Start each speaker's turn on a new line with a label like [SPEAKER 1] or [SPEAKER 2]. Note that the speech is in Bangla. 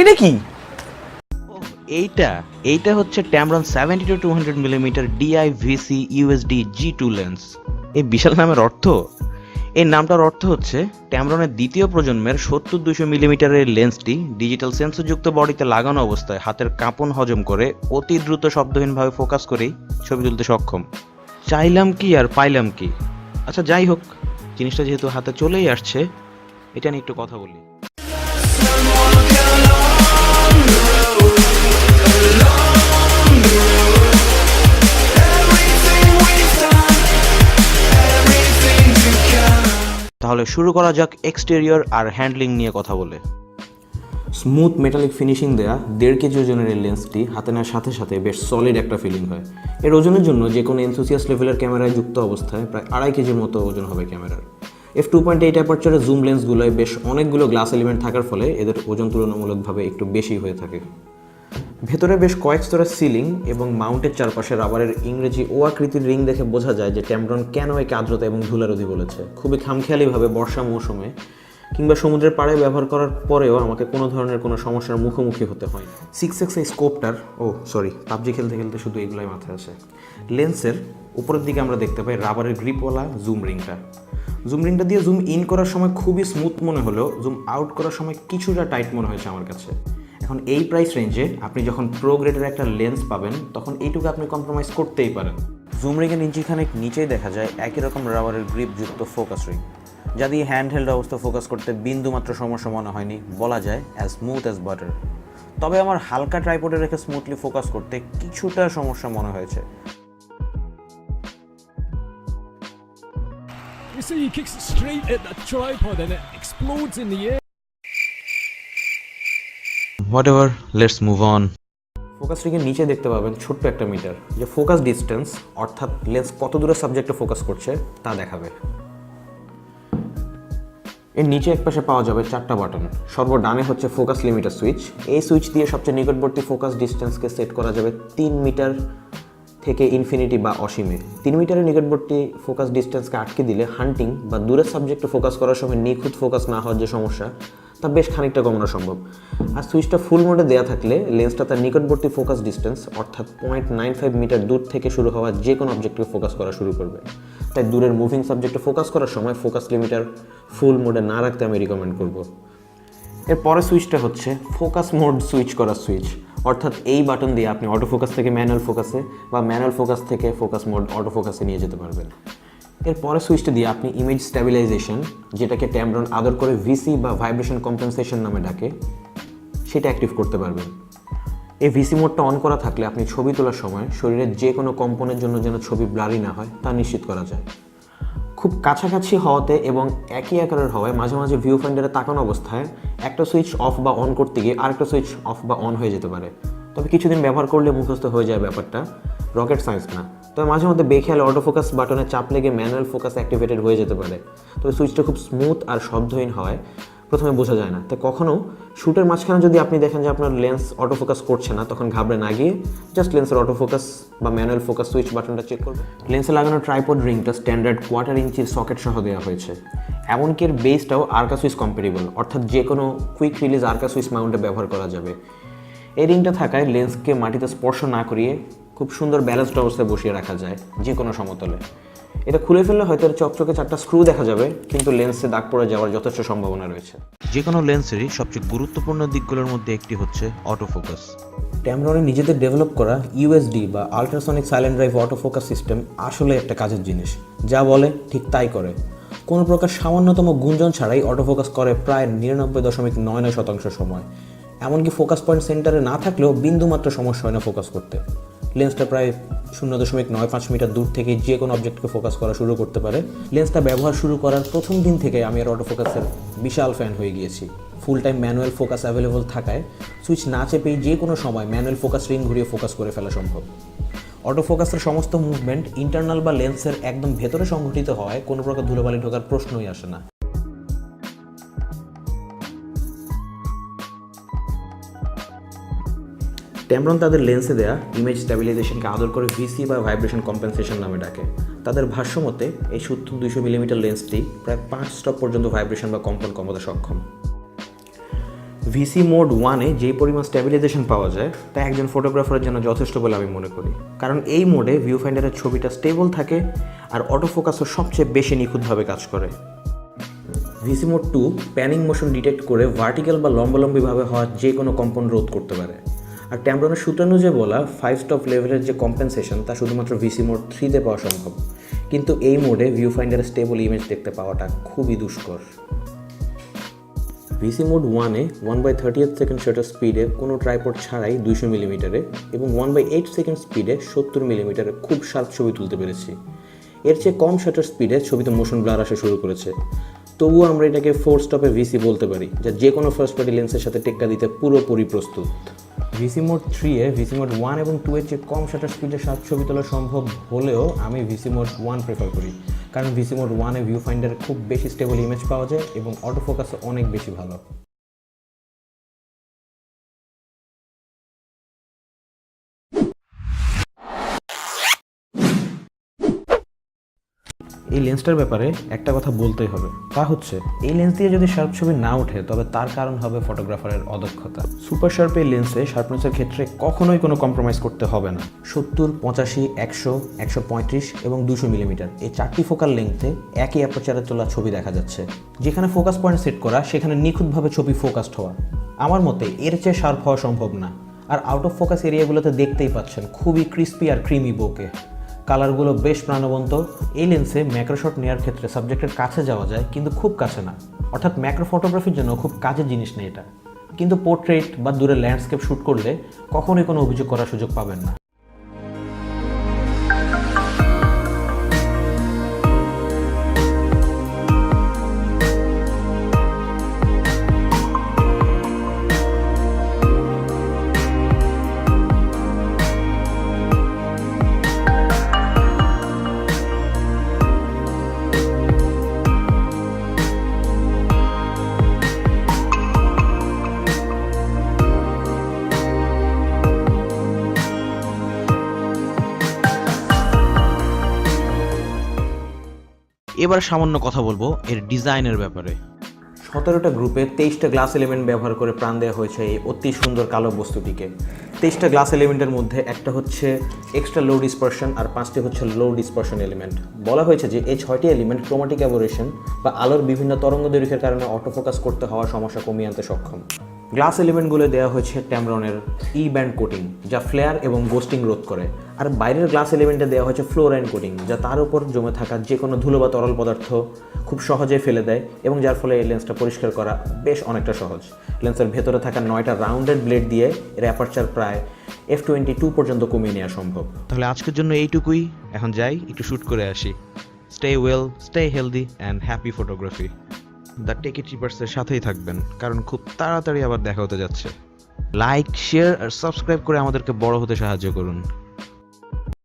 [SPEAKER 1] এটা কি?
[SPEAKER 2] এইটা এইটা হচ্ছে ট্যামরন 70-200 mm DI-VC USD G2 lens. এই বিশাল নামের অর্থ, এই নামটার অর্থ হচ্ছে ট্যামরনের দ্বিতীয় প্রজন্মের 70-200 mm লেন্সটি ডিজিটাল সেন্সরযুক্ত বডিতে লাগানো অবস্থায় হাতের কাঁপন হজম করে অতি দ্রুত শব্দহীনভাবে ফোকাস করেই ছবি তুলতে সক্ষম। চাইলাম কি আর পাইলাম কি। আচ্ছা যাই হোক, জিনিসটা যেহেতু হাতে চলেই আসছে, এটা নিয়ে একটু কথা বলি। তাহলে শুরু করা যাক এক্সটেরিয়র আর হ্যান্ডলিং নিয়ে কথা বলে। স্মুথ মেটালিক ফিনিশিং দেয়া 1.5 কেজি ওজনের এই লেন্সটি হাতে নেওয়ার সাথে সাথে বেশ সলিড একটা ফিলিং হয়। এর ওজনের জন্য যে কোনো এনথুসিয়াস লেভেলের ক্যামেরায় যুক্ত অবস্থায় প্রায় 2.5 কেজির মতো ওজন হবে ক্যামেরার। f2.8 অ্যাপারচারের জুম লেন্সগুলোয় বেশ অনেকগুলো গ্লাস এলিমেন্ট থাকার ফলে এদের ওজন তুলনামূলকভাবে একটু বেশি হয়ে থাকে। ভেতরে বেশ কয়েক স্তরের সিলিং এবং মাউন্টের চারপাশে রাবারের ইংরেজি ও আকৃতির রিং দেখে বোঝা যায় যে ট্যামরন কেন একে আর্দ্রতা এবং ধুলারোধী বলেছে। খুবই খামখেয়ালিভাবে বর্ষা মৌসুমে কিংবা সমুদ্রের পাড়ে ব্যবহার করার পরেও আমাকে কোনো ধরনের কোনো সমস্যার মুখোমুখি হতে হয়। 6x এই স্কোপটার পাবজি খেলতে খেলতে শুধু এগুলোই মাথায় আসে। লেন্সের উপরের দিকে আমরা দেখতে পাই রাবারের গ্রিপওয়ালা জুম রিংটা দিয়ে জুম ইন করার সময় খুবই স্মুথ মনে হলেও জুম আউট করার সময় কিছুটা টাইট মনে হয়েছে আমার কাছে। এখন এই প্রাইস রেঞ্জে আপনি যখন প্রো গ্রেডের একটা লেন্স পাবেন তখন এইটুকু আপনি কম্প্রোমাইজ করতেই পারেন। জুম রিংয়ের ইঞ্চিখানেক নিচেই দেখা যায় একই রকম রাবারের গ্রিপযুক্ত ফোকাস রিং, যা দিয়ে হ্যান্ডহেল্ড অবস্থা ফোকাস করতে বিন্দুমাত্র সমস্যা মনে হয়নি, বলা যায় অ্যাজ স্মুথ অ্যাজ বাটার। তবে আমার হালকা ট্রাইপডে রেখে স্মুথলি ফোকাস করতে কিছুটা সমস্যা মনে হয়েছে।
[SPEAKER 3] You see, he kicks it straight at the tripod and it explodes in the air.
[SPEAKER 2] Whatever, let's move on.
[SPEAKER 1] Focus রিংয়ের নিচে দেখতে পাবেন ছোট্ট একটা মিটার, যে ফোকাস ডিস্টেন্স অর্থাৎ লেন্স কত দূরে সাবজেক্টে ফোকাস করছে তা দেখাবে। এর নিচে একপাশে পাওয়া যাবে 4টা বাটন। সর্বডানে হচ্ছে ফোকাস লিমিটার সুইচ। এই সুইচ দিয়ে সবচেয়ে নিকটবর্তী ফোকাস ডিস্টেন্সকে সেট করা যাবে 3 মিটার থেকে ইনফিনিটি বা অসীমে। 3 মিটারের নিকটবর্তী ফোকাস ডিস্টেন্সকে আটকে দিলে হান্টিং বা দূরের সাবজেক্টে ফোকাস করার সময় নিখুঁত ফোকাস না হওয়ার যে সমস্যা তা বেশ খানিকটা কমানো সম্ভব। আর সুইচটা ফুল মোডে দেওয়া থাকলে লেন্সটা তার নিকটবর্তী ফোকাস ডিস্টেন্স অর্থাৎ 0.95 মিটার দূর থেকে শুরু হওয়া যে কোনো অবজেক্টকে ফোকাস করা শুরু করবে। তাই দূরের মুভিং সাবজেক্টে ফোকাস করার সময় ফোকাস লিমিটার ফুল মোডে না রাখতে আমি রিকমেন্ড করব। এর পরের সুইচটা হচ্ছে ফোকাস মোড সুইচ করার সুইচ, অর্থাৎ এই বাটন দিয়ে আপনি অটো ফোকাস থেকে ম্যানুয়াল ফোকাসে বা ম্যানুয়াল ফোকাস থেকে ফোকাস মোড অটো ফোকাসে নিয়ে যেতে পারবেন। এর পরের সুইচটা দিয়ে আপনি ইমেজ স্ট্যাবিলাইজেশন, যেটাকে ট্যামরন আদর করে ভিসি বা ভাইব্রেশন কম্পেনসেশন নামে ডাকে, সেটা অ্যাক্টিভ করতে পারবেন। এই ভিসি মোডটা অন করা থাকলে আপনি ছবি তোলার সময় শরীরের যে কোনো কম্পনের জন্য যেন ছবি ব্লারি না হয় তা নিশ্চিত করা যায়। খুব কাছাকাছি হওয়াতে এবং একই আকারের হওয়ায় মাঝে মাঝে ভিউ ফাইন্ডারে তাকানো অবস্থায় একটা সুইচ অফ বা অন করতে গিয়ে আরেকটা সুইচ অফ বা অন হয়ে যেতে পারে। তবে কিছুদিন ব্যবহার করলে মুখস্থ হয়ে যায় ব্যাপারটা, রকেট সায়েন্স না। তবে মাঝে মধ্যে বেখেয়ালে অটো ফোকাস বাটনে চাপ লেগে ম্যানুয়াল ফোকাস অ্যাক্টিভেটেড হয়ে যেতে পারে। তবে সুইচটা খুব স্মুথ আর শব্দহীন হওয়ায় প্রথমে বোঝা যায় না। তাই কখনও শ্যুটের মাঝখানে যদি আপনি দেখেন যে আপনার লেন্স অটো ফোকাস করছে না, তখন ঘাবড়ে না গিয়ে জাস্ট লেন্সের অটো ফোকাস বা ম্যানুয়াল ফোকাস সুইচ বাটনটা চেক করবে। লেন্সে লাগানো ট্রাইপড রিংটা স্ট্যান্ডার্ড 1/4 ইঞ্চির সকেট সহ দেওয়া হয়েছে। এমনকি এর বেসটাও আর্কা সুইচ কম্পেটেবল, অর্থাৎ যে কোনো কুইক রিলিজ আর্কা সুইচ মাউন্টে ব্যবহার করা যাবে। এই রিংটা থাকায় লেন্সকে মাটিতে স্পর্শ না করিয়ে খুব সুন্দর ব্যালেন্সড অবস্থায় বসিয়ে রাখা যায় যে কোনো সমতলে। এটা খুলে ফেললে হয়তো এর চকচকে 4টা স্ক্রু দেখা যাবে, কিন্তু লেন্সে দাগ পড়ে যাওয়ার যথেষ্ট সম্ভাবনা রয়েছে।
[SPEAKER 2] যে কোনো লেন্সেরই সবচেয়ে গুরুত্বপূর্ণ দিকগুলোর মধ্যে একটি হচ্ছে অটো ফোকাস।
[SPEAKER 1] ট্যামরনের নিজেদের ডেভেলপ করা ইউএসডি বা ultrasonic silent drive auto focus system আসলে একটা কাজের জিনিস। যা বলে ঠিক তাই করে। কোনো প্রকার সামান্যতম গুঞ্জন ছাড়াই অটো ফোকাস করে প্রায় 99.99% সময়। এমনকি ফোকাস পয়েন্ট সেন্টারে না থাকলেও বিন্দুমাত্র সমস্যা হয় না ফোকাস করতে। লেন্সটা প্রায় 0.95 মিটার দূর থেকে যে কোনো অবজেক্টকে ফোকাস করা শুরু করতে পারে। লেন্সটা ব্যবহার শুরু করার প্রথম দিন থেকে আমি এর অটো ফোকাসের বিশাল ফ্যান হয়ে গিয়েছি। Full time manual focus available থাকায় সুইচ না চেপেই যে কোনো সময় ম্যানুয়াল ফোকাস রিং ঘুরিয়ে ফোকাস করে ফেলা সম্ভব। অটো ফোকাসের সমস্ত মুভমেন্ট ইন্টারনাল বা লেন্সের একদম ভেতরে সংঘটিত হওয়ায় কোনো প্রকার ধুলোবালি ঢোকার প্রশ্নই আসে না। ট্যামরন তাদের লেন্সে দেয়া ইমেজ স্ট্যাবিলাইজেশনকে আদর করে ভিসি বা ভাইব্রেশন কম্পেনসেশন নামে ডাকে। তাদের ভাষ্য মতে এই 70-200 মিলিমিটার লেন্সটি প্রায় 5 স্টপ পর্যন্ত ভাইব্রেশন বা কম্পন কমাতে সক্ষম।
[SPEAKER 2] ভিসি মোড 1-এ যেই পরিমাণ স্ট্যাবিলাইজেশন পাওয়া যায় তা একজন ফটোগ্রাফারের জন্য যথেষ্ট বলে আমি মনে করি, কারণ এই মোডে ভিউ ফাইন্ডারের ছবিটা স্টেবল থাকে আর অটো ফোকাসও সবচেয়ে বেশি নিখুঁতভাবে কাজ করে। VC mode 2 panning motion detect করে ভার্টিক্যাল বা লম্বালম্বিভাবে হওয়া যে কোনো কম্পন রোধ করতে পারে। আর ট্যামরনের সূত্রানুযায়ী বলা 5 স্টপ লেভেলের যে কম্পেনসেশন তা শুধুমাত্র ভিসি মোড 3-তে পাওয়া সম্ভব, কিন্তু এই মোডে ভিউ ফাইন্ডারের স্টেবল ইমেজ দেখতে পাওয়াটা খুবই দুষ্কর। ভিসি মোড 1-এ 1/30th সেকেন্ড শাটার স্পিডে কোনো ট্রাইপড ছাড়াই 200 মিলিমিটারে এবং 1/8 সেকেন্ড স্পিডে 70 মিলিমিটারে খুব শার্প ছবি তুলতে পেরেছি। এর চেয়ে কম শাটার স্পিডে ছবিতে মোশন ব্লার আসা শুরু করেছে, তবুও আমরা এটাকে 4 স্টপে ভিসি বলতে পারি, যা যে কোনো ফার্স্ট পার্টি লেন্সের সাথে টেক্কা দিতে পুরোপুরি প্রস্তুত। ভিসি মোড 3-এ ভিসি মোড 1 এবং 2-এর চেয়ে কম শাটার স্পিডে শার্প ছবি তোলা সম্ভব হলেও আমি ভিসি মোড 1 প্রেফার করি, কারণ ভিসি মোড 1-এ ভিউ ফাইন্ডারে খুব বেশি স্টেবল ইমেজ পাওয়া যায় এবং অটো ফোকাসও অনেক বেশি ভালো। এই লেন্সটার ব্যাপারে একটা কথা বলতেই হবে, তা হচ্ছে এই লেন্স দিয়ে যদি শার্প ছবি না ওঠে তবে তার কারণ হবে ফটোগ্রাফারের অদক্ষতা। সুপার শার্প এই লেন্সে শার্পনেসের ক্ষেত্রে কখনোই কোনো কম্প্রোমাইজ করতে হবে না। 70, 85, 100, 135 এবং 200 মিলিমিটার এই 4টি ফোকাল লেন্থে একই অ্যাপারচারে তোলা ছবি দেখা যাচ্ছে। যেখানে ফোকাস পয়েন্ট সেট করা সেখানে নিখুঁতভাবে ছবি ফোকাসড হওয়া, আমার মতে এর চেয়ে শার্প হওয়া সম্ভব না। আর আউট অফ ফোকাস এরিয়াগুলোতে দেখতেই পাচ্ছেন খুবই ক্রিস্পি আর ক্রিমি বোকে, কালারগুলো বেশ প্রাণবন্ত। এই লেন্সে ম্যাক্রো শট নেওয়ার ক্ষেত্রে সাবজেক্টের কাছে যাওয়া যায়, কিন্তু খুব কাছে না, অর্থাৎ ম্যাক্রো ফটোগ্রাফির জন্য খুব কাজের জিনিস নেই এটা। কিন্তু পোর্ট্রেট বা দূরে ল্যান্ডস্কেপ শ্যুট করলে কখনোই কোনো অভিযোগ করার সুযোগ পাবেন না। এবার সামান্য কথা বলবো এর ডিজাইনের ব্যাপারে।
[SPEAKER 1] 17টা গ্রুপে 23টা গ্লাস এলিমেন্ট ব্যবহার করে প্রাণ দেওয়া হয়েছে এই অতি সুন্দর কালো বস্তুটিকে। 23টা গ্লাস এলিমেন্টের মধ্যে একটা হচ্ছে এক্সট্রা লো ডিসপারশন আর 5টি হচ্ছে লো ডিসপারশন এলিমেন্ট। বলা হয়েছে যে এই 6টি এলিমেন্ট ক্রোমাটিক অ্যাবরেশন বা আলোর বিভিন্ন তরঙ্গ দৈর্ঘ্যের কারণে অটোফোকাস করতে হওয়া সমস্যা কমিয়ে আনতে সক্ষম। গ্লাস এলিমেন্টগুলো দেওয়া হয়েছে ট্যামরনের ই ব্যান্ড কোটিং, যা ফ্লেয়ার এবং গোস্টিং রোধ করে, আর বাইরের গ্লাস এলিমেন্টে দেওয়া হয়েছে ফ্লোরাইন কোটিং, যা তার উপর জমে থাকা যে কোনো ধুলো বা তরল পদার্থ খুব সহজেই ফেলে দেয় এবং যার ফলে এই লেন্সটা পরিষ্কার করা বেশ অনেকটা সহজ। লেন্সের ভেতরে থাকা 9টা রাউন্ডেড ব্লেড দিয়ে এর অ্যাপারচার প্রায় f22 পর্যন্ত কমিয়ে নেওয়া সম্ভব।
[SPEAKER 2] তাহলে আজকের জন্য এইটুকুই, এখন যাই একটু শ্যুট করে আসি। Stay well, stay healthy and happy photography. The take it ট্রিপার্সের সাথেই থাকবেন, কারণ খুব তাড়াতাড়ি আবার দেখা হতে যাচ্ছে। লাইক, শেয়ার আর সাবস্ক্রাইব করে আমাদেরকে বড় হতে সাহায্য করুন।